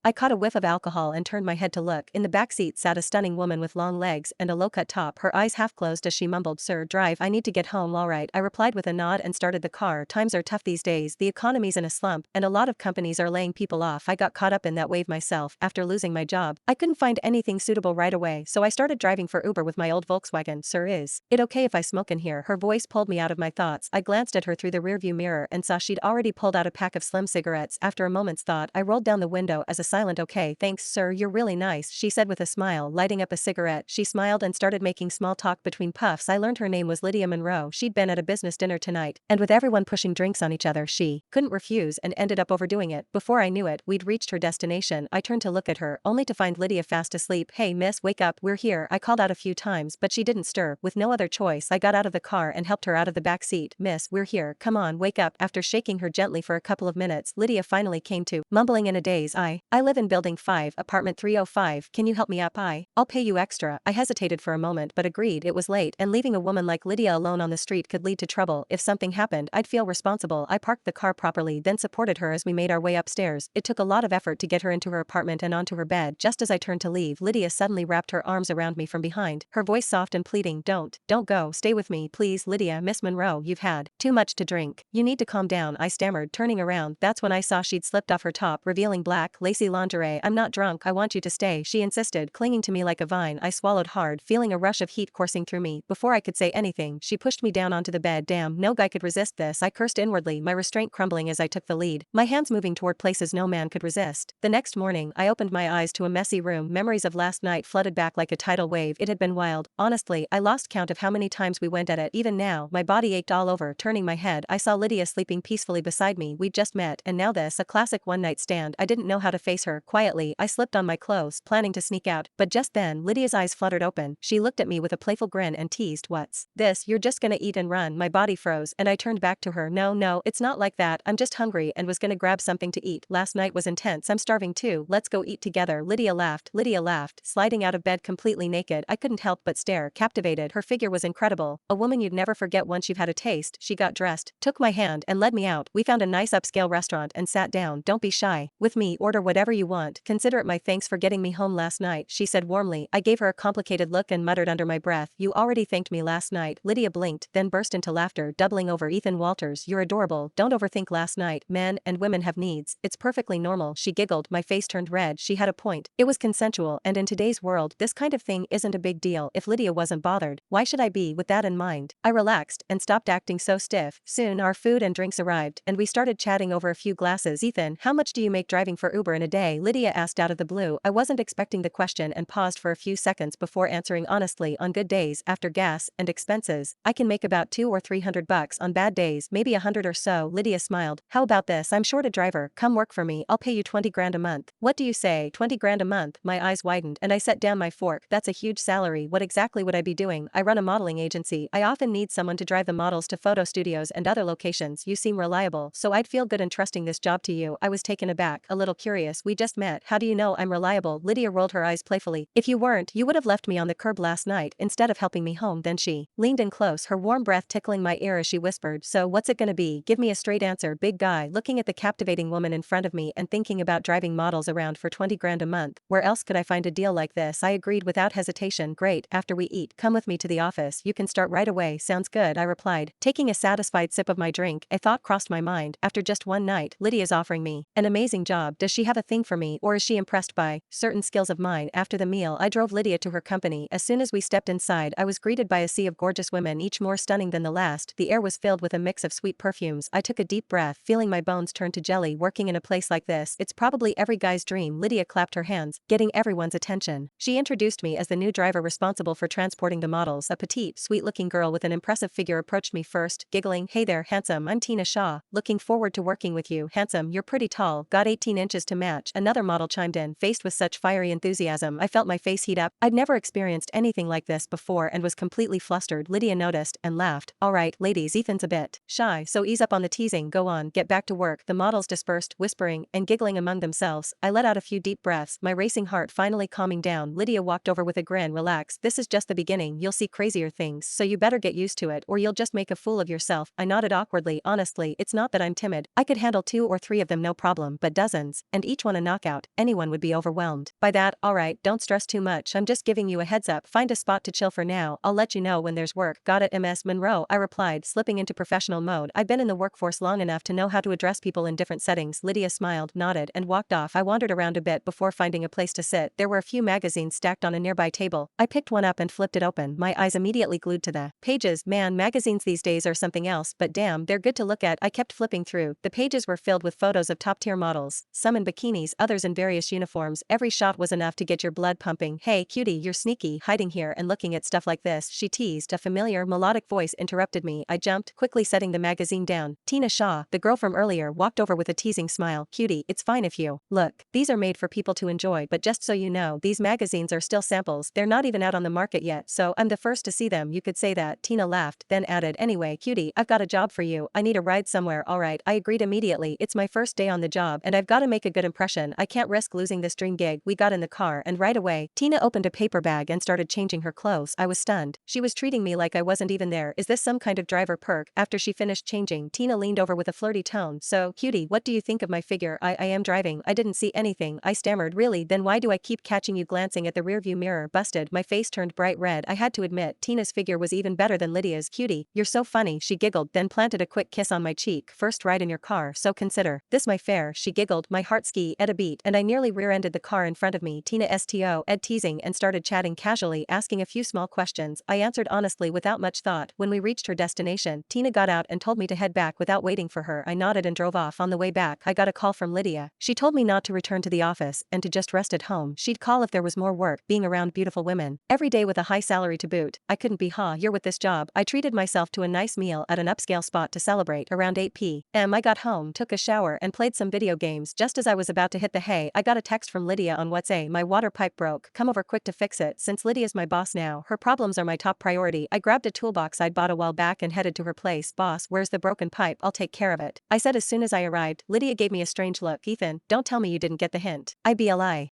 I caught a whiff of alcohol and turned my head to look. In the back seat sat a stunning woman with long legs and a low-cut top, her eyes half closed as she mumbled, "Sir, drive, I need to get home." "Alright," I replied with a nod and started the car. Times are tough these days, the economy's in a slump, and a lot of companies are laying people off. I got caught up in that wave myself. After losing my job, I couldn't find anything suitable right away, so I started driving for Uber with my old Volkswagen. "Sir, is it okay if I smoke in here?" Her voice pulled me out of my thoughts. I glanced at her through the rearview mirror and saw she'd already pulled out a pack of slim cigarettes. After a moment's thought, I rolled down the window as a silent "Okay, thanks, sir, you're really nice," she said with a smile, lighting up a cigarette. She smiled and started making small talk between puffs. I learned her name was Lydia Monroe. She'd been at a business dinner tonight, and with everyone pushing drinks on each other, she couldn't refuse and ended up overdoing it. Before I knew it, we'd reached her destination. I turned to look at her, only to find Lydia fast asleep. "Hey miss, wake up, we're here." I called out a few times, but she didn't stir. With no other choice, I got out of the car and helped her out of the back seat. "Miss, we're here, come on, wake up." After shaking her gently for a couple of minutes, Lydia finally came to, mumbling in a daze, I live in building 5, apartment 305, can you help me up? I'll pay you extra." I hesitated for a moment but agreed. It was late, and leaving a woman like Lydia alone on the street could lead to trouble. If something happened, I'd feel responsible. I parked the car properly, then supported her as we made our way upstairs. It took a lot of effort to get her into her apartment and onto her bed. Just as I turned to leave, Lydia suddenly wrapped her arms around me from behind, her voice soft and pleading. Don't go, stay with me, please." "Lydia, Miss Monroe, you've had too much to drink. You need to calm down," I stammered, turning around. That's when I saw she'd slipped off her top, revealing black, lacy lingerie. "I'm not drunk, I want you to stay," she insisted, clinging to me like a vine. I swallowed hard, feeling a rush of heat coursing through me. Before I could say anything, she pushed me down onto the bed. Damn, no guy could resist this, I cursed inwardly, my restraint crumbling as I took the lead, my hands moving toward places no man could resist. The next morning, I opened my eyes to a messy room. Memories of last night flooded back like a tidal wave. It had been wild. Honestly, I lost count of how many times we went at it. Even now, my body ached all over. Turning my head, I saw Lydia sleeping peacefully beside me. We'd just met, and now this, a classic one-night stand. I didn't know how to face her. Quietly, I slipped on my clothes, planning to sneak out, but just then, Lydia's eyes fluttered open. She looked at me with a playful grin and teased, "What's this? You're just gonna eat and run?" My body froze, and I turned back to her. No, it's not like that. I'm just hungry and was gonna grab something to eat. Last night was intense. I'm starving too. Let's go eat together." Lydia laughed, sliding out of bed completely naked. I couldn't help but stare, captivated. Her figure was incredible, a woman you'd never forget once you've had a taste. She got dressed, took my hand, and led me out. We found a nice upscale restaurant and sat down. "Don't be shy with me, order whatever you want. Consider it my thanks for getting me home last night," she said warmly. I gave her a complicated look and muttered under my breath, "You already thanked me last night." Lydia blinked, then burst into laughter, doubling over. "Ethan Walters, you're adorable. Don't overthink last night. Men and women have needs. It's perfectly normal." She giggled. My face turned red. She had a point. It was consensual, and in today's world, this kind of thing isn't a big deal. If Lydia wasn't bothered, why should I be? With that in mind, I relaxed and stopped acting so stiff. Soon our food and drinks arrived, and we started chatting over a few glasses. "Ethan, how much do you make driving for Uber in a day?" Lydia asked out of the blue. I wasn't expecting the question and paused for a few seconds before answering honestly. "On good days, after gas and expenses, I can make about $200 or $300. On bad days, maybe 100 or so." Lydia smiled. "How about this? I'm short a driver. Come work for me. I'll pay you 20 grand a month." "What do you say? 20 grand a month?" My eyes widened, and I set down my fork. "That's a huge salary. What exactly would I be doing?" "I run a modeling agency. I often need someone to drive the models to photo studios and other locations. You seem reliable, so I'd feel good entrusting this job to you." I was taken aback, a little curious. "We just met. How do you know I'm reliable?" Lydia rolled her eyes playfully. "If you weren't, you would have left me on the curb last night instead of helping me home." Then she leaned in close, her warm breath tickling my ear as she whispered, "So what's it gonna be? Give me a straight answer, big guy." Looking at the captivating woman in front of me and thinking about driving models around for 20 grand a month, where else could I find a deal like this? I agreed without hesitation. "Great, after we eat, come with me to the office. You can start right away." "Sounds good," I replied. Taking a satisfied sip of my drink, a thought crossed my mind. After just one night, Lydia's offering me an amazing job. Does she have a thing for me, or is she impressed by certain skills of mine? After the meal, I drove Lydia to her company. As soon as we stepped inside, I was greeted by a sea of gorgeous women, each more stunning than the last. The air was filled with a mix of sweet perfumes. I took a deep breath, feeling my bones turn to jelly. Working in a place like this, it's probably every guy's dream. Lydia clapped her hands, getting everyone's attention. She introduced me as the new driver responsible for transporting the models. A petite, sweet-looking girl with an impressive figure approached me first, giggling, "Hey there, handsome, I'm Tina Shaw. Looking forward to working with you." "Handsome, you're pretty tall. Got 18 inches to match." Another model chimed in, faced with such fiery enthusiasm. I felt my face heat up. I'd never experienced anything like this before and was completely flustered. Lydia noticed and laughed. "Alright, ladies, Ethan's a bit shy, so ease up on the teasing. Go on, get back to work." The models dispersed, whispering and giggling among themselves. I let out a few deep breaths, my racing heart finally calming down. Lydia walked over with a grin. "Relax, this is just the beginning. You'll see crazier things, so you better get used to it or you'll just make a fool of yourself." I nodded awkwardly. Honestly, it's not that I'm timid. I could handle 2 or 3 of them no problem, but dozens, and each one want a knockout, anyone would be overwhelmed. By that, alright, don't stress too much, I'm just giving you a heads up, find a spot to chill for now, I'll let you know when there's work. Got it, Ms. Monroe, I replied, slipping into professional mode. I've been in the workforce long enough to know how to address people in different settings. Lydia smiled, nodded, and walked off. I wandered around a bit before finding a place to sit. There were a few magazines stacked on a nearby table. I picked one up and flipped it open, my eyes immediately glued to the pages. Man, magazines these days are something else, but damn, they're good to look at. I kept flipping through. The pages were filled with photos of top-tier models, some in bikinis, others in various uniforms. Every shot was enough to get your blood pumping. Hey, cutie, you're sneaky, hiding here and looking at stuff like this, she teased. A familiar, melodic voice interrupted me. I jumped, quickly setting the magazine down. Tina Shaw, the girl from earlier, walked over with a teasing smile. Cutie, it's fine if you look. These are made for people to enjoy, but just so you know, these magazines are still samples. They're not even out on the market yet, so I'm the first to see them. You could say that. Tina laughed, then added, anyway, cutie, I've got a job for you. I need a ride somewhere. Alright, I agreed immediately. It's my first day on the job, and I've got to make a good impression. I can't risk losing this dream gig. We got in the car, and right away, Tina opened a paper bag and started changing her clothes. I was stunned. She was treating me like I wasn't even there. Is this some kind of driver perk? After she finished changing, Tina leaned over with a flirty tone. So, cutie, what do you think of my figure? I am driving. I didn't see anything. I stammered. Really? Then why do I keep catching you glancing at the rearview mirror? Busted. My face turned bright red. I had to admit, Tina's figure was even better than Lydia's. Cutie, you're so funny, she giggled, then planted a quick kiss on my cheek. First ride in your car, so consider this my fare, she giggled. My heart ski ed a beat, and I nearly rear-ended the car in front of me. Tina sto ed teasing and started chatting casually, asking a few small questions. I answered honestly without much thought. When we reached her destination, Tina got out and told me to head back without waiting for her. I nodded and drove off. On the way back, I got a call from Lydia. She told me not to return to the office and to just rest at home. She'd call if there was more work, being around beautiful women every day with a high salary to boot. I couldn't be you're with this job. I treated myself to a nice meal at an upscale spot to celebrate. Around 8 p.m. I got home, took a shower, and played some video games. Just as I was about to hit the hay, I got a text from Lydia on WhatsApp. My water pipe broke. Come over quick to fix it. Since Lydia's my boss now, her problems are my top priority. I grabbed a toolbox I'd bought a while back and headed to her place. Boss, where's the broken pipe? I'll take care of it, I said as soon as I arrived. Lydia gave me a strange look. Ethan, don't tell me you didn't get the hint. IBLI.